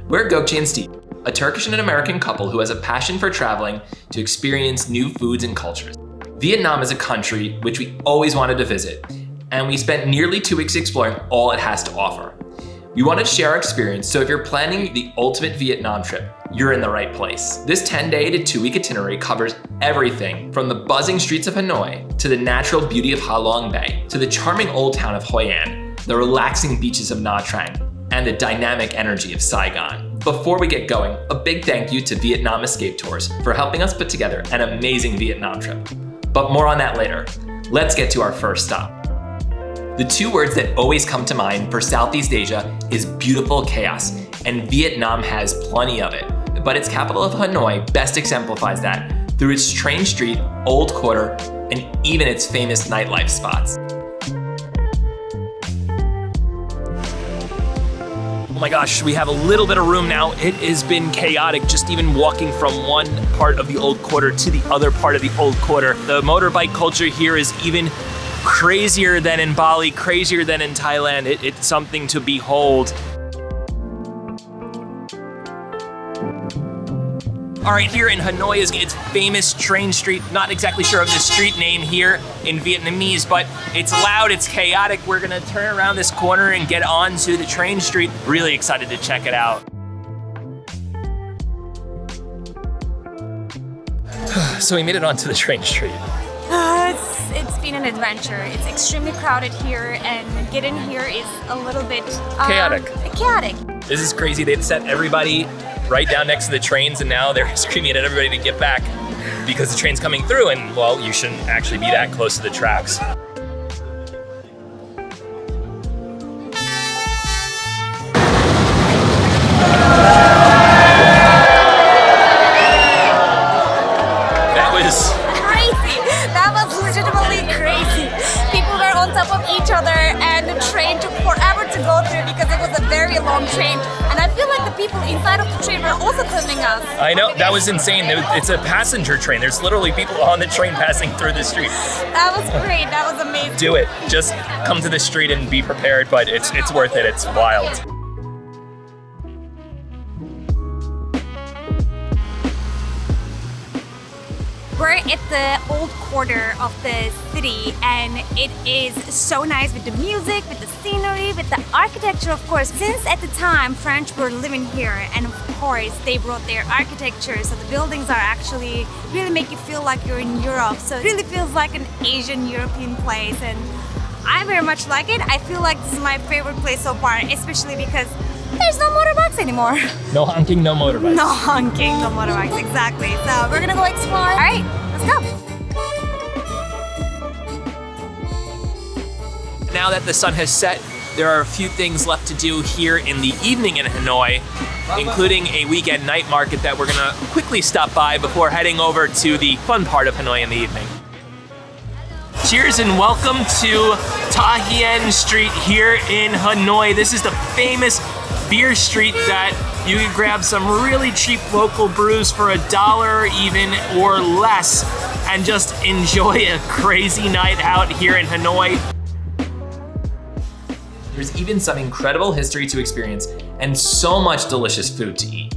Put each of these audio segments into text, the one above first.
We're Gökçe and Steve, a Turkish and an American couple who has a passion for traveling to experience new foods and cultures. Vietnam is a country which we always wanted to visit, and we spent nearly 2 weeks exploring all it has to offer. We wanted to share our experience, so if you're planning the ultimate Vietnam trip, you're in the right place. This 10-day to 2-week itinerary covers everything from the buzzing streets of Hanoi, to the natural beauty of Ha Long Bay, to the charming old town of Hoi An, the relaxing beaches of Nha Trang, and the dynamic energy of Saigon. Before we get going, a big thank you to Vietnam Escape Tours for helping us put together an amazing Vietnam trip. But more on that later. Let's get to our first stop. The 2 words that always come to mind for Southeast Asia is beautiful chaos, and Vietnam has plenty of it. But its capital of Hanoi best exemplifies that through its train street, Old Quarter, and even its famous nightlife spots. Oh my gosh, we have a little bit of room now. It has been chaotic just even walking from one part of the Old Quarter to the other part of the Old Quarter. The motorbike culture here is even crazier than in Bali, crazier than in Thailand. It's something to behold. All right, here in Hanoi is its famous train street. Not exactly sure of the street name here in Vietnamese, but it's loud, it's chaotic. We're gonna turn around this corner and get onto the train street. Really excited to check it out. So we made it onto the train street. It's been an adventure. It's extremely crowded here, and getting here is a little bit Chaotic. This is crazy. They've set everybody right down next to the trains, and now they're screaming at everybody to get back because the train's coming through, and well, you shouldn't actually be that close to the tracks. That was crazy. That was legitimately crazy. People were on top of each other, and the train took forever to go through because it was a very long train. And I feel like the people inside of the train were also filming us. I know, that was insane. It's a passenger train. There's literally people on the train passing through the street. That was great, that was amazing. Do it. Just come to the street and be prepared, but it's worth it. It's wild. We're at the Old Quarter of the city, and it is so nice with the music, with the scenery, with the architecture, of course. Since at the time French were living here, and of course they brought their architecture, so the buildings are actually really make you feel like you're in Europe. So it really feels like an Asian European place, and I very much like it. I feel like this is my favorite place so far, especially because there's no motorbikes anymore. No honking, no motorbikes. No honking, no motorbikes, exactly. So we're gonna go explore. All right, let's go. Now that the sun has set, there are a few things left to do here in the evening in Hanoi, including a weekend night market that we're gonna quickly stop by before heading over to the fun part of Hanoi in the evening. Cheers and welcome to Hien Street here in Hanoi. This is the famous beer street that you can grab some really cheap local brews for $1 even or less and just enjoy a crazy night out here in Hanoi. There's even some incredible history to experience and so much delicious food to eat.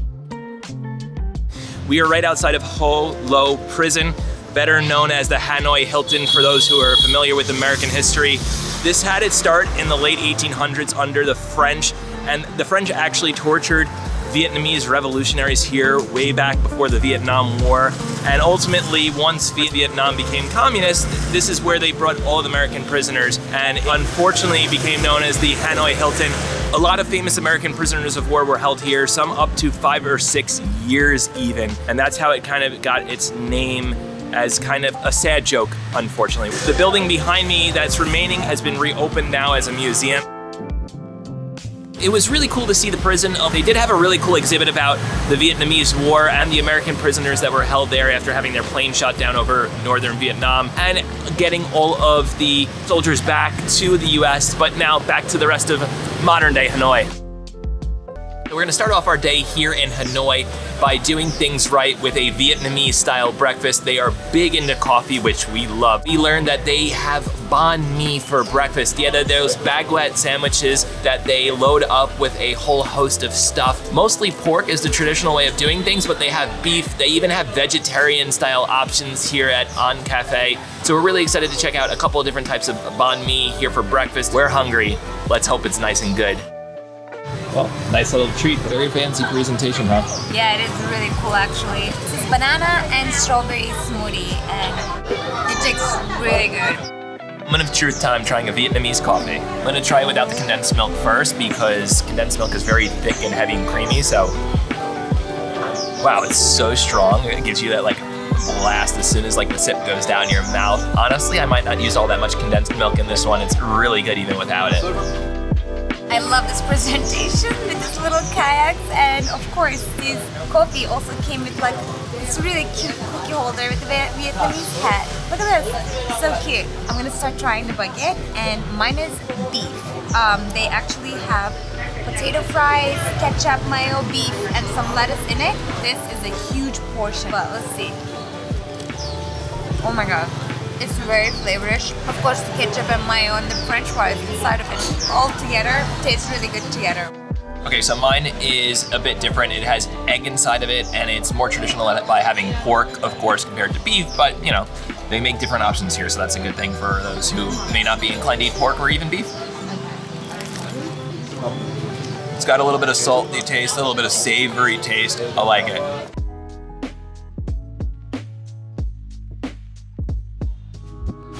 We are right outside of Ho Lo Prison, better known as the Hanoi Hilton for those who are familiar with American history. This had its start in the late 1800s under the French, and the French actually tortured Vietnamese revolutionaries here way back before the Vietnam War. And ultimately, once Vietnam became communist, this is where they brought all the American prisoners, and unfortunately became known as the Hanoi Hilton. A lot of famous American prisoners of war were held here, some up to 5 or 6 years even. And that's how it kind of got its name, as kind of a sad joke, unfortunately. The building behind me that's remaining has been reopened now as a museum. It was really cool to see the prison. They did have a really cool exhibit about the Vietnamese War and the American prisoners that were held there after having their plane shot down over northern Vietnam, and getting all of the soldiers back to the US, but now back to the rest of modern day Hanoi. We're gonna start off our day here in Hanoi by doing things right with a Vietnamese style breakfast. They are big into coffee, which we love. We learned that they have Banh Mi for breakfast. Yeah, they're those baguette sandwiches that they load up with a whole host of stuff. Mostly pork is the traditional way of doing things, but they have beef. They even have vegetarian style options here at An Cafe. So we're really excited to check out a couple of different types of Banh Mi here for breakfast. We're hungry. Let's hope it's nice and good. Well, nice little treat. Very fancy presentation, huh? Yeah, it is really cool actually. This is banana and strawberry smoothie and it tastes really good. Moment of truth time trying a Vietnamese coffee. I'm gonna try it without the condensed milk first because condensed milk is very thick and heavy and creamy, so. Wow, it's so strong. It gives you that like blast as soon as like the sip goes down your mouth. Honestly, I might not use all that much condensed milk in this one. It's really good even without it. I love this presentation with these little kayaks, and of course this coffee also came with like this really cute cookie holder with the Vietnamese hat. Look at this, so cute. I'm gonna start trying the baguette, and mine is beef. They actually have potato fries, ketchup, mayo, beef, and some lettuce in it. This is a huge portion, but let's see. Oh my god. It's very flavorish. Of course, the ketchup and mayo and the french fries inside of it all together tastes really good together. Okay, so mine is a bit different. It has egg inside of it, and it's more traditional by having pork, of course, compared to beef, but you know, they make different options here, so that's a good thing for those who may not be inclined to eat pork or even beef. It's got a little bit of salty taste, a little bit of savory taste. I like it.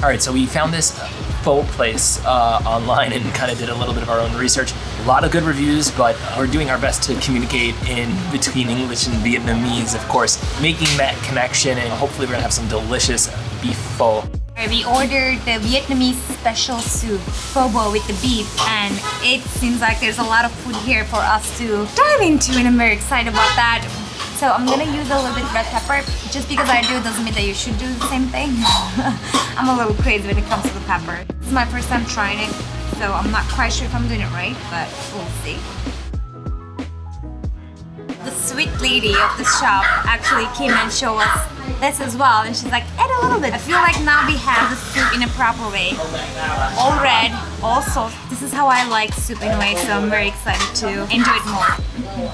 All right, so we found this pho place online and kind of did a little bit of our own research. A lot of good reviews, but we're doing our best to communicate in between English and Vietnamese, of course, making that connection, and hopefully we're gonna have some delicious beef pho. We ordered the Vietnamese special soup, Pho Bo with the beef, and it seems like there's a lot of food here for us to dive into, and I'm very excited about that. So I'm gonna use a little bit of red pepper. Just because I do doesn't mean that you should do the same thing. I'm a little crazy when it comes to the pepper. This is my first time trying it, so I'm not quite sure if I'm doing it right, but we'll see. The sweet lady of the shop actually came and showed us this as well, and she's like, add a little bit. I feel like now we have the soup in a proper way. All red, all salt. This is how I like soup anyway, so I'm very excited to enjoy it more.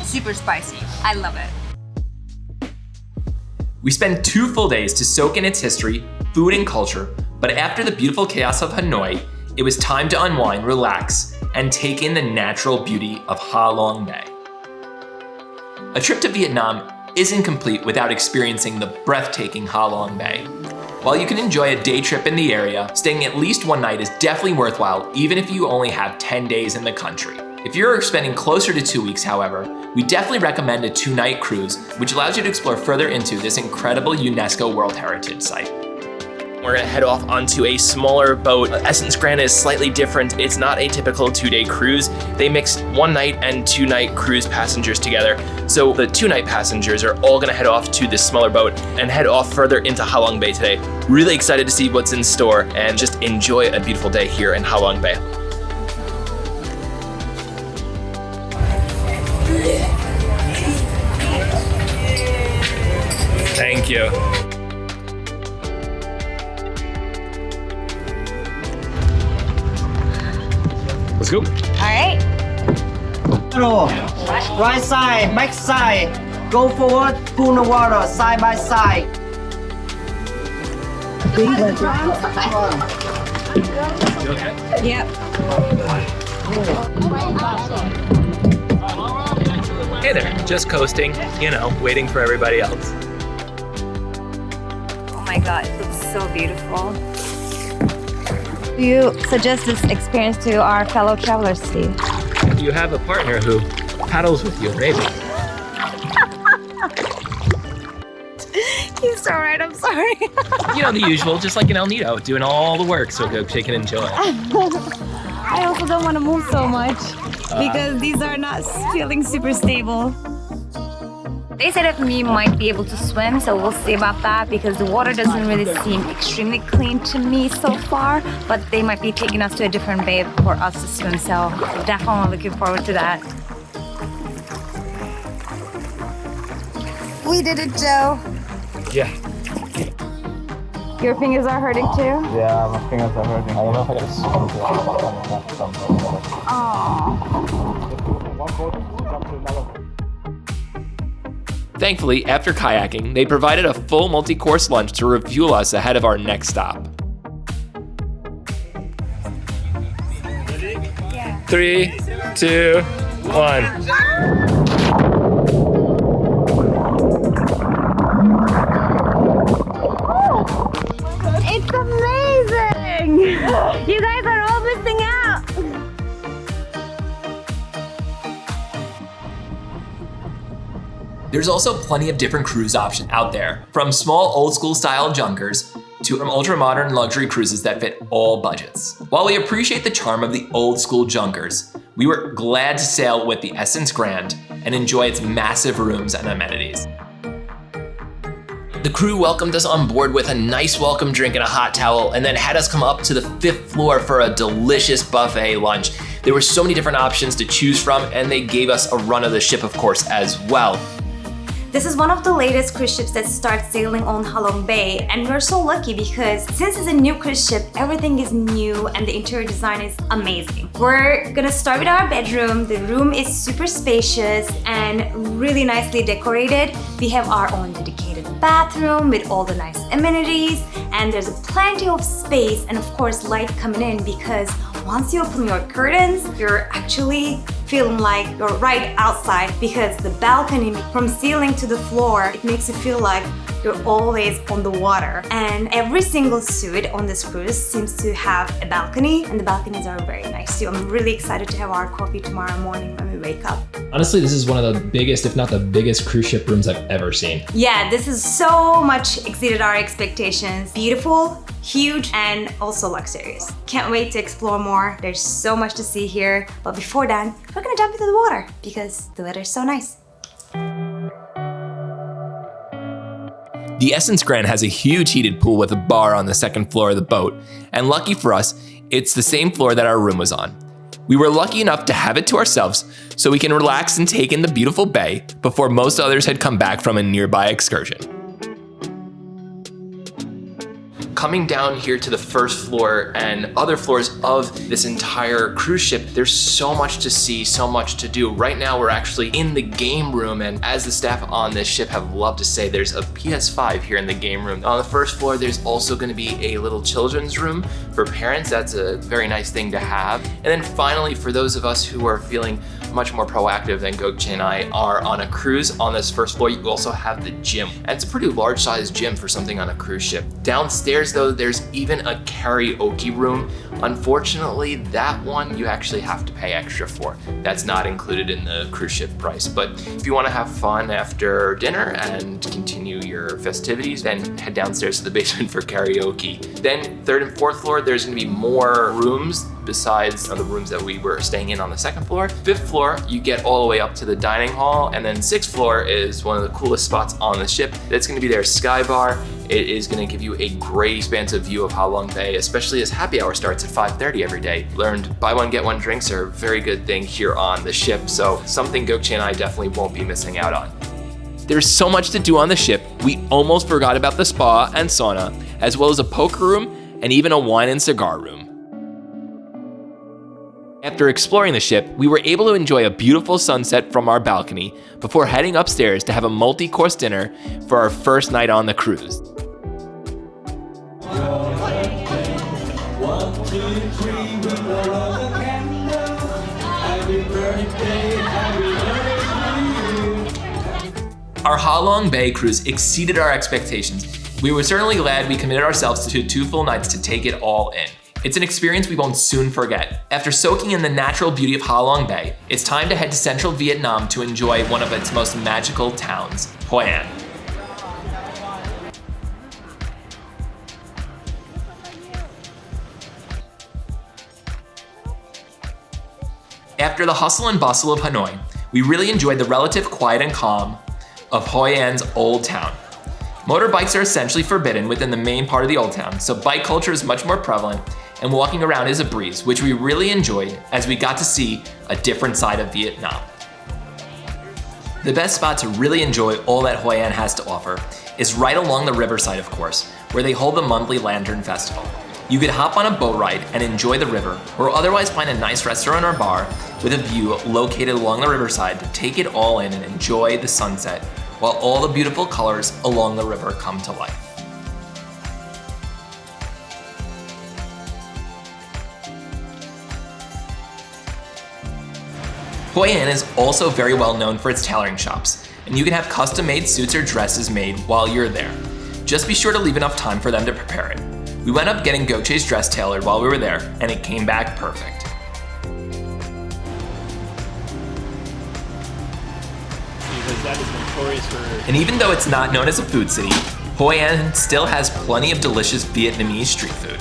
Super spicy. I love it. We spent 2 full days to soak in its history, food, and culture, but after the beautiful chaos of Hanoi, it was time to unwind, relax, and take in the natural beauty of Ha Long Bay. A trip to Vietnam isn't complete without experiencing the breathtaking Ha Long Bay. While you can enjoy a day trip in the area, staying at least one night is definitely worthwhile, even if you only have 10 days in the country. If you're spending closer to 2 weeks, however, we definitely recommend a 2-night cruise, which allows you to explore further into this incredible UNESCO World Heritage Site. We're gonna head off onto a smaller boat. Essence Grand is slightly different. It's not a typical 2-day cruise. They mix 1-night and 2-night cruise passengers together. So the 2-night passengers are all gonna head off to this smaller boat and head off further into Ha Long Bay today. Really excited to see what's in store and just enjoy a beautiful day here in Ha Long Bay. Thank you. Let's go. All right. Right side, back side. Go forward, pull the water side by side. You okay? Yep. Hey there, just coasting, you know, waiting for everybody else. Oh my god, it looks so beautiful. Do you suggest this experience to our fellow travelers, Steve? If you have a partner who paddles with you, maybe. He's so right, I'm sorry. You know, the usual, just like an El Nido, doing all the work so Gökçe can enjoy. I also don't want to move so much because these are not feeling super stable. They said that we might be able to swim, so we'll see about that because the water doesn't really seem extremely clean to me so far, but they might be taking us to a different bay for us to swim, so definitely looking forward to that. We did it, Joe. Yeah. Your fingers are hurting too? Yeah, my fingers are hurting. I don't know if I got a Thankfully, after kayaking, they provided a full multi-course lunch to refuel us ahead of our next stop. Yeah. 3, 2, 1. It's amazing! You guys are all missing out! There's also plenty of different cruise options out there, from small old school style junkers to ultra modern luxury cruises that fit all budgets. While we appreciate the charm of the old school junkers, we were glad to sail with the Essence Grand and enjoy its massive rooms and amenities. The crew welcomed us on board with a nice welcome drink and a hot towel, and then had us come up to the 5th floor for a delicious buffet lunch. There were so many different options to choose from, and they gave us a run of the ship, of course, as well. This is one of the latest cruise ships that start sailing on Halong Bay, and we're so lucky because since it's a new cruise ship, everything is new and the interior design is amazing. We're gonna start with our bedroom. The room is super spacious and really nicely decorated. We have our own dedicated bathroom with all the nice amenities, and there's plenty of space and of course light coming in because once you open your curtains, you're actually feeling like you're right outside because the balcony from ceiling to the floor, it makes you feel like you're always on the water. And every single suite on this cruise seems to have a balcony, and the balconies are very nice too. I'm really excited to have our coffee tomorrow morning when we wake up. Honestly, this is one of the biggest, if not the biggest cruise ship rooms I've ever seen. Yeah, this is so much exceeded our expectations. Beautiful, huge, and also luxurious. Can't wait to explore more. There's so much to see here. But before that, we're gonna jump into the water because the weather is so nice. The Essence Grand has a huge heated pool with a bar on the 2nd floor of the boat, and lucky for us, it's the same floor that our room was on. We were lucky enough to have it to ourselves so we can relax and take in the beautiful bay before most others had come back from a nearby excursion. Coming down here to the 1st floor and other floors of this entire cruise ship, there's so much to see, so much to do. Right now we're actually in the game room, and as the staff on this ship have loved to say, there's a PS5 here in the game room. On the 1st floor, there's also gonna be a little children's room for parents. That's a very nice thing to have. And then finally, for those of us who are feeling much more proactive than Gökçe and I are on a cruise, on this 1st floor, you also have the gym. And it's a pretty large sized gym for something on a cruise ship. Downstairs though, there's even a karaoke room. Unfortunately, that one you actually have to pay extra for. That's not included in the cruise ship price. But if you wanna have fun after dinner and continue your festivities, then head downstairs to the basement for karaoke. Then 3rd and 4th floor, there's gonna be more rooms besides the rooms that we were staying in on the 2nd floor. 5th floor, you get all the way up to the dining hall, and then 6th floor is one of the coolest spots on the ship. That's gonna be their sky bar. It is gonna give you a great expansive view of Halong Bay, especially as happy hour starts at 5:30 every day. Learned buy one, get one drinks are a very good thing here on the ship, so something Gökçe and I definitely won't be missing out on. There's so much to do on the ship, we almost forgot about the spa and sauna, as well as a poker room and even a wine and cigar room. After exploring the ship, we were able to enjoy a beautiful sunset from our balcony before heading upstairs to have a multi-course dinner for our first night on the cruise. Our Halong Bay cruise exceeded our expectations. We were certainly glad we committed ourselves to 2 full nights to take it all in. It's an experience we won't soon forget. After soaking in the natural beauty of Halong Bay, it's time to head to central Vietnam to enjoy one of its most magical towns, Hoi An. After the hustle and bustle of Hanoi, we really enjoyed the relative quiet and calm of Hoi An's Old Town. Motorbikes are essentially forbidden within the main part of the Old Town, so bike culture is much more prevalent, and walking around is a breeze, which we really enjoyed as we got to see a different side of Vietnam. The best spot to really enjoy all that Hoi An has to offer is right along the riverside, of course, where they hold the monthly Lantern Festival. You could hop on a boat ride and enjoy the river, or otherwise find a nice restaurant or bar with a view located along the riverside to take it all in and enjoy the sunset, while all the beautiful colors along the river come to life. Hoi An is also very well known for its tailoring shops, and you can have custom-made suits or dresses made while you're there. Just be sure to leave enough time for them to prepare it. We went up getting Gökçe's dress tailored while we were there, and it came back perfect. Because that is notorious for... And even though it's not known as a food city, Hoi An still has plenty of delicious Vietnamese street food.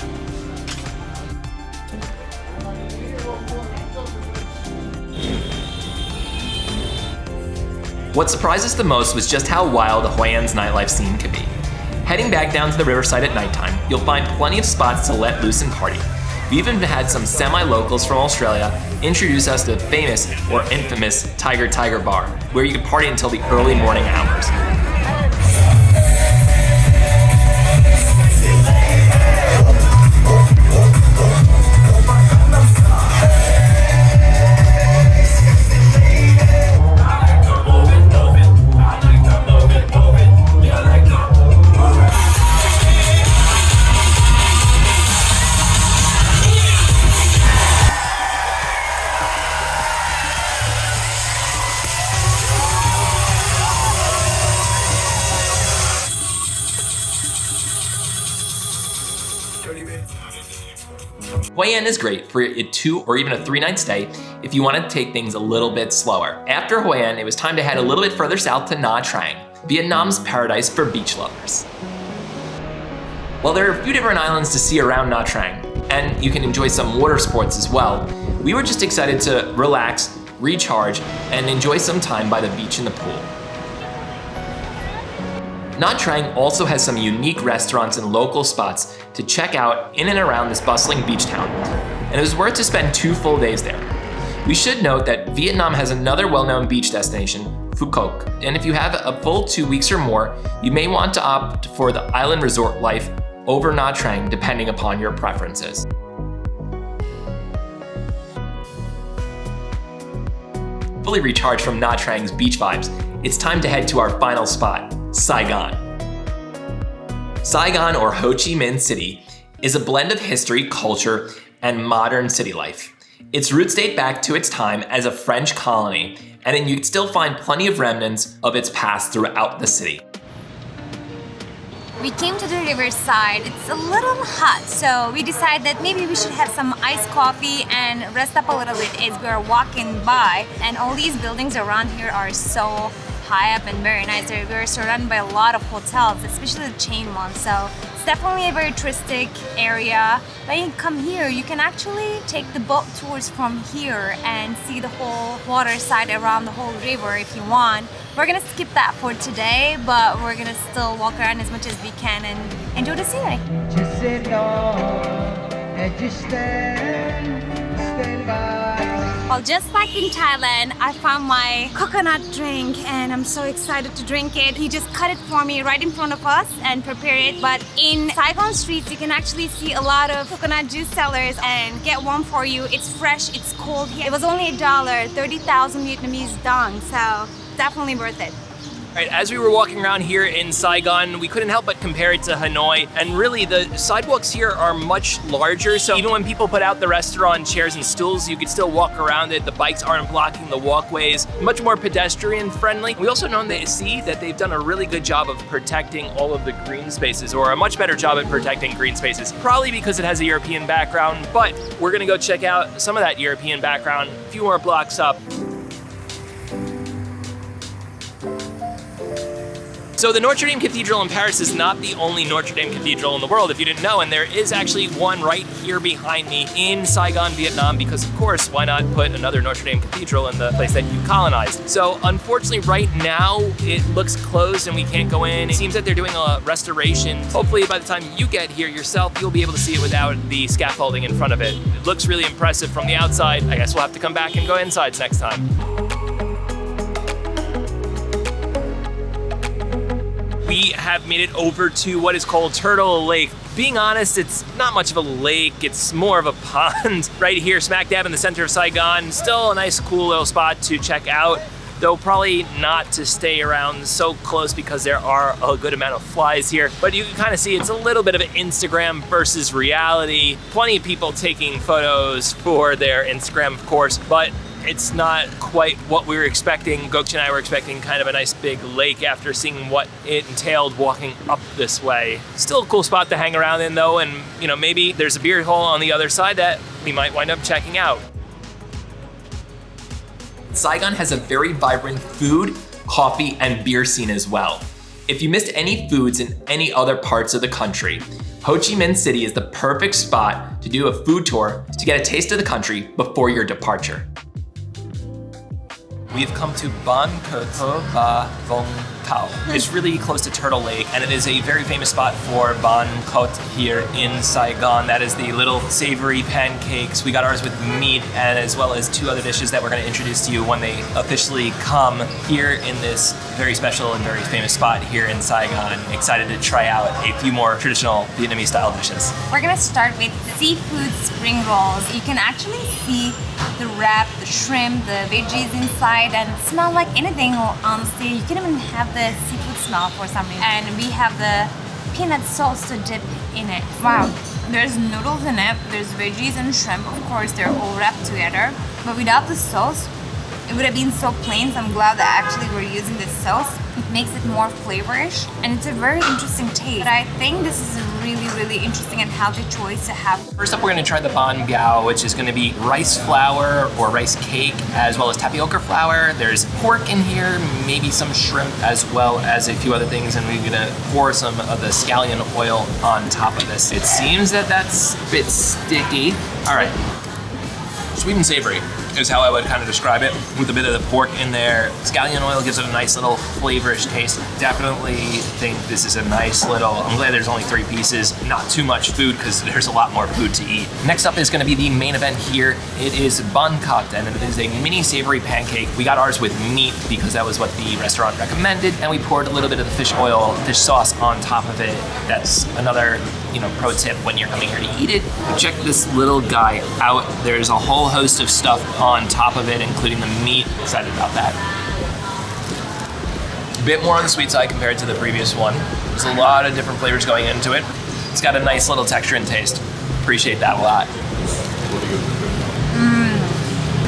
What surprised us the most was just how wild Hoi An's nightlife scene could be. Heading back down to the riverside at nighttime, you'll find plenty of spots to let loose and party. We even had some semi-locals from Australia introduce us to the famous or infamous Tiger Bar, where you could party until the early morning hours. Hoi An is great for a 2 or even a 3-night stay if you want to take things a little bit slower. After Hoi An, it was time to head a little bit further south to Nha Trang, Vietnam's paradise for beach lovers. While there are a few different islands to see around Nha Trang, and you can enjoy some water sports as well, we were just excited to relax, recharge, and enjoy some time by the beach and the pool. Nha Trang also has some unique restaurants and local spots to check out in and around this bustling beach town, and it was worth to spend 2 full days there. We should note that Vietnam has another well-known beach destination, Phu Quoc, and if you have a full 2 weeks or more, you may want to opt for the island resort life over Nha Trang depending upon your preferences. Fully recharged from Nha Trang's beach vibes, it's time to head to our final spot, Saigon. Saigon, or Ho Chi Minh City, is a blend of history, culture, and modern city life. Its roots date back to its time as a French colony, and you can still find plenty of remnants of its past throughout the city. We came to the riverside. It's a little hot, so we decided that maybe we should have some iced coffee and rest up a little bit as we're walking by. And all these buildings around here are so high up and very nice. We're surrounded by a lot of hotels, especially the chain ones. So it's definitely a very touristic area. When you come here, you can actually take the boat tours from here and see the whole water side around the whole river if you want. We're gonna skip that for today, but we're gonna still walk around as much as we can and enjoy the scenery. Just sit down and just stand by. Well, just like in Thailand, I found my coconut drink and I'm so excited to drink it. He just cut it for me right in front of us and prepared it. But in Saigon streets, you can actually see a lot of coconut juice sellers and get one for you. It's fresh, it's cold here. It was only $1, 30,000 Vietnamese dong, so definitely worth it. Right, as we were walking around here in Saigon, we couldn't help but compare it to Hanoi, and really the sidewalks here are much larger, so even when people put out the restaurant chairs and stools, you could still walk around it. The bikes aren't blocking the walkways, much more pedestrian friendly. We also know that they've done a really good job of protecting all of the green spaces, or a much better job at protecting green spaces, probably because it has a European background, but we're gonna go check out some of that European background a few more blocks up. So the Notre Dame Cathedral in Paris is not the only Notre Dame Cathedral in the world, if you didn't know, and there is actually one right here behind me in Saigon, Vietnam, because of course, why not put another Notre Dame Cathedral in the place that you colonized? So unfortunately right now, it looks closed and we can't go in. It seems that they're doing a restoration. Hopefully by the time you get here yourself, you'll be able to see it without the scaffolding in front of it. It looks really impressive from the outside. I guess we'll have to come back and go inside next time. We have made it over to what is called Turtle Lake. Being honest, it's not much of a lake, it's more of a pond. Right here, smack dab in the center of Saigon. Still a nice, cool little spot to check out, though probably not to stay around so close because there are a good amount of flies here. But you can kind of see it's a little bit of an Instagram versus reality. Plenty of people taking photos for their Instagram, of course, but it's not quite what we were expecting. Gökçe and I were expecting kind of a nice big lake after seeing what it entailed walking up this way. Still a cool spot to hang around in though, and you know, maybe there's a beer hole on the other side that we might wind up checking out. Saigon has a very vibrant food, coffee, and beer scene as well. If you missed any foods in any other parts of the country, Ho Chi Minh City is the perfect spot to do a food tour to get a taste of the country before your departure. We've come to Ban Pho Bo. It's really close to Turtle Lake, and it is a very famous spot for Ban Khot here in Saigon. That is the little savory pancakes. We got ours with meat, and as well as two other dishes that we're going to introduce to you when they officially come here in this very special and very famous spot here in Saigon. Excited to try out a few more traditional Vietnamese style dishes. We're gonna start with seafood spring rolls. You can actually see the wrap, the shrimp, the veggies inside, and smell like anything, honestly. You can even have the seafood smell for some reason. And we have the peanut sauce to dip in it. Wow, there's noodles in it, there's veggies and shrimp, of course, they're all wrapped together. But without the sauce, it would have been so plain, so I'm glad that actually we're using this sauce. It makes it more flavorish, and it's a very interesting taste. But I think this is a really, really interesting and healthy choice to have. First up, we're gonna try the banh biao, which is gonna be rice flour or rice cake, as well as tapioca flour. There's pork in here, maybe some shrimp, as well as a few other things, and we're gonna pour some of the scallion oil on top of this. It seems that that's a bit sticky. All right, sweet and savory is how I would kind of describe it, with a bit of the pork in there. Scallion oil gives it a nice little flavorish taste. Definitely think this is a nice little, I'm glad there's only 3 pieces, not too much food because there's a lot more food to eat. Next up is gonna be the main event here. It is Ban Khot, and it is a mini savory pancake. We got ours with meat because that was what the restaurant recommended, and we poured a little bit of the fish sauce on top of it. That's another, pro tip when you're coming here to eat it. Check this little guy out. There's a whole host of stuff on top of it, including the meat. Excited about that. A bit more on the sweet side compared to the previous one. There's a lot of different flavors going into it. It's got a nice little texture and taste. Appreciate that a lot.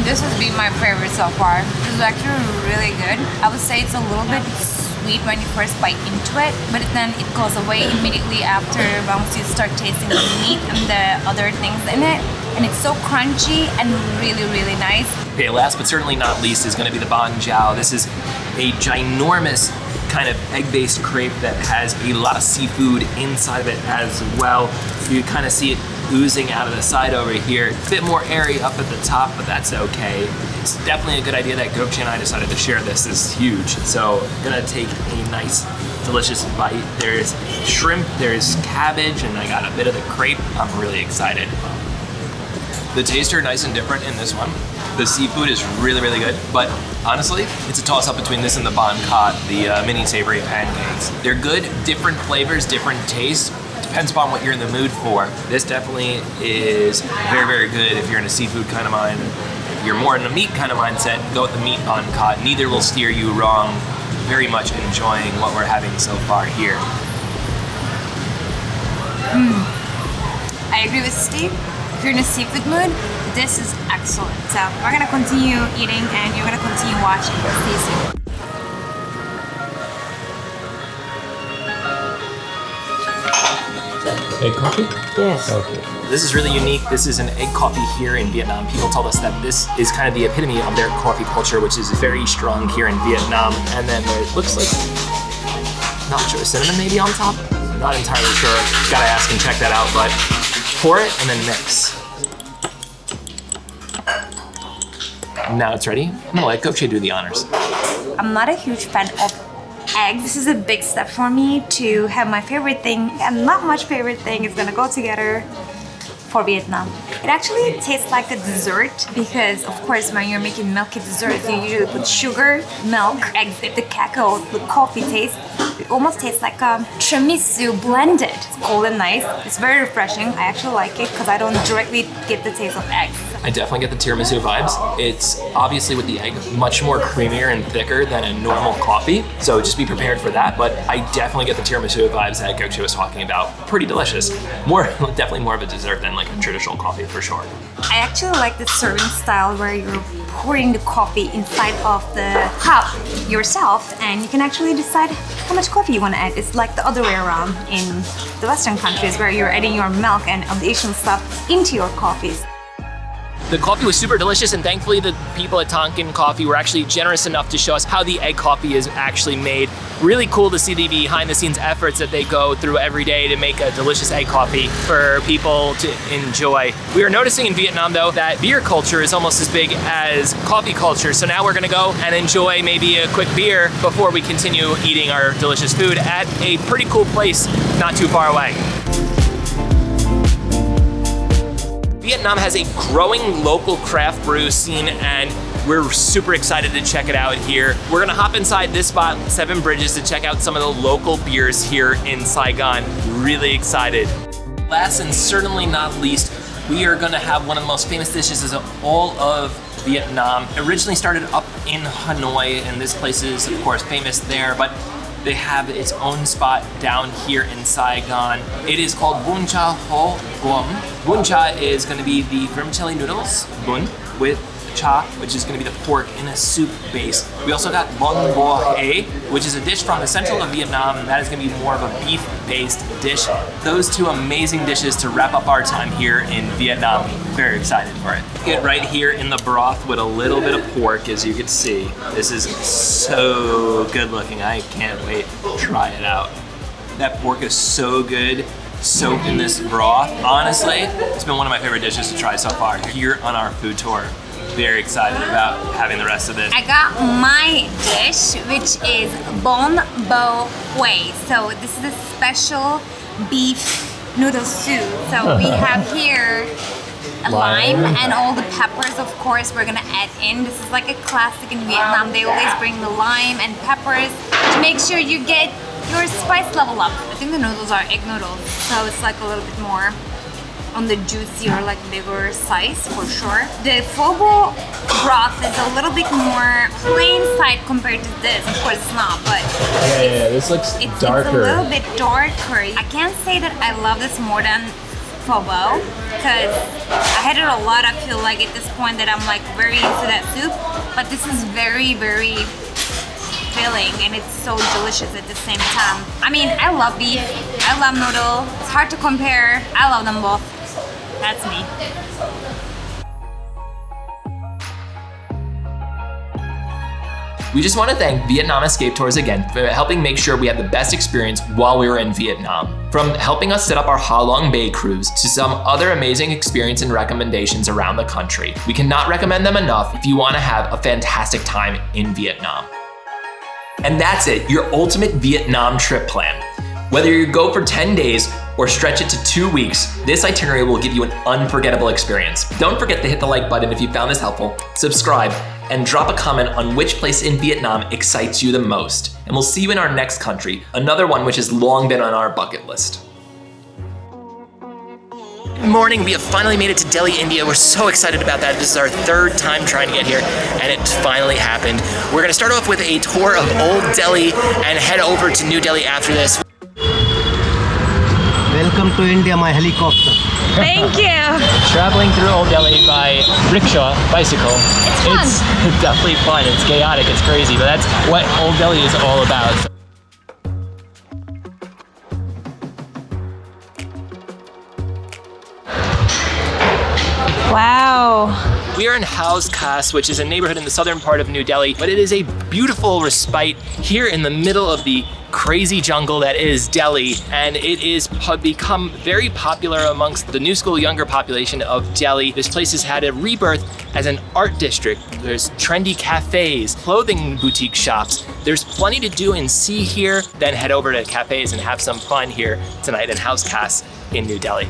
This has been my favorite so far. This is actually really good. I would say it's a little bit sweet when you first bite into it, but then it goes away immediately after once you start tasting the meat and the other things in it. And it's so crunchy and really, really nice. Okay, last but certainly not least is gonna be the banh jiao. This is a ginormous kind of egg-based crepe that has a lot of seafood inside of it as well. You kind of see it oozing out of the side over here. A bit more airy up at the top, but that's okay. It's definitely a good idea that Gökçe and I decided to share this. This is huge. So I'm gonna take a nice, delicious bite. There's shrimp, there's cabbage, and I got a bit of the crepe. I'm really excited. The tastes are nice and different in this one. The seafood is really, really good, but honestly, it's a toss-up between this and the Ban Khot, the mini savory pancakes. They're good, different flavors, different tastes. Depends upon what you're in the mood for. This definitely is very, very good if you're in a seafood kind of mind. If you're more in a meat kind of mindset, go with the meat Ban Khot. Neither will steer you wrong. Very much enjoying what we're having so far here. I agree with Steve. If you're in a seafood mood, this is excellent. So we're gonna continue eating and you're gonna continue watching. Stay tuned. Egg coffee? Yes. Okay. This is really unique. This is an egg coffee here in Vietnam. People told us that this is kind of the epitome of their coffee culture, which is very strong here in Vietnam. And then it looks like Not sure, cinnamon maybe on top? Not entirely sure. Gotta ask and check that out, but pour it and then mix. Now it's ready. I'm gonna let Gökçe do the honors. I'm not a huge fan of eggs. This is a big step for me to have my favorite thing and not much favorite thing is gonna go together for Vietnam. It actually tastes like a dessert because of course when you're making milky desserts you usually put sugar, milk, eggs, the cacao, the coffee taste. It almost tastes like a tiramisu blended. It's cold and nice. It's very refreshing. I actually like it because I don't directly get the taste of eggs. I definitely get the tiramisu vibes. It's obviously with the egg much more creamier and thicker than a normal coffee, so just be prepared for that. But I definitely get the tiramisu vibes that Gökçe was talking about. Pretty delicious. Definitely more of a dessert than like a traditional coffee for sure. I actually like the serving style where you're pouring the coffee inside of the cup yourself and you can actually decide how much coffee you want to add. It's like the other way around in the Western countries where you're adding your milk and additional stuff into your coffees. The coffee was super delicious, and thankfully the people at Tonkin Coffee were actually generous enough to show us how the egg coffee is actually made. Really cool to see the behind the scenes efforts that they go through every day to make a delicious egg coffee for people to enjoy. We are noticing in Vietnam though that beer culture is almost as big as coffee culture. So now we're gonna go and enjoy maybe a quick beer before we continue eating our delicious food at a pretty cool place not too far away. Vietnam has a growing local craft brew scene and we're super excited to check it out here. We're gonna hop inside this spot, Seven Bridges, to check out some of the local beers here in Saigon. Really excited. Last and certainly not least, we are gonna have one of the most famous dishes of all of Vietnam. Originally started up in Hanoi, and this place is of course famous there, but they have its own spot down here in Saigon. It is called Bún Chả Ho Guom. Bún Chả is going to be the vermicelli noodles, bún, with cha, which is going to be the pork in a soup base. We also got bún bo hê, which is a dish from the central of Vietnam, and that is going to be more of a beef-based dish. Those two amazing dishes to wrap up our time here in Vietnam. Very excited for it. Get right here in the broth with a little bit of pork, as you can see. This is so good looking. I can't wait to try it out. That pork is so good, soaked in this broth. Honestly, it's been one of my favorite dishes to try so far here on our food tour. Very excited about having the rest of this. I got my dish, which is Bún Bo Hê. So this is a special beef noodle soup. So we have here a lime and all the peppers, of course, we're gonna add in. This is like a classic in Vietnam. They always bring the lime and peppers to make sure you get your spice level up. I think the noodles are egg noodles, so it's like a little bit more on the juicier, like bigger size for sure. The Pho Bo broth is a little bit more plain side compared to this. Of course it's not, but this looks darker. It's a little bit darker. I can't say that I love this more than Pho Bo because I had it a lot. I feel like at this point that I'm like very into that soup, but this is very, very filling and it's so delicious at the same time. I mean, I love beef, I love noodle. It's hard to compare. I love them both. That's me. We just want to thank Vietnam Escape Tours again for helping make sure we had the best experience while we were in Vietnam. From helping us set up our Ha Long Bay cruise to some other amazing experience and recommendations around the country. We cannot recommend them enough if you want to have a fantastic time in Vietnam. And that's it, your ultimate Vietnam trip plan. Whether you go for 10 days or stretch it to 2 weeks, this itinerary will give you an unforgettable experience. Don't forget to hit the like button if you found this helpful, subscribe, and drop a comment on which place in Vietnam excites you the most. And we'll see you in our next country, another one which has long been on our bucket list. Good morning, we have finally made it to Delhi, India. We're so excited about that. This is our third time trying to get here, and it finally happened. We're gonna start off with a tour of Old Delhi and head over to New Delhi after this. Welcome to India, my helicopter. Thank you. Traveling through Old Delhi by rickshaw, bicycle. It's fun. It's definitely fun. It's chaotic, it's crazy, but that's what Old Delhi is all about. Wow. We are in Haus Khas, which is a neighborhood in the southern part of New Delhi, but it is a beautiful respite here in the middle of the crazy jungle that is Delhi, and it is become very popular amongst the new school younger population of Delhi. This place has had a rebirth as an art district. There's trendy cafes, clothing boutique shops. There's plenty to do and see here. Then head over to cafes and have some fun here tonight in Haus Khas in New Delhi.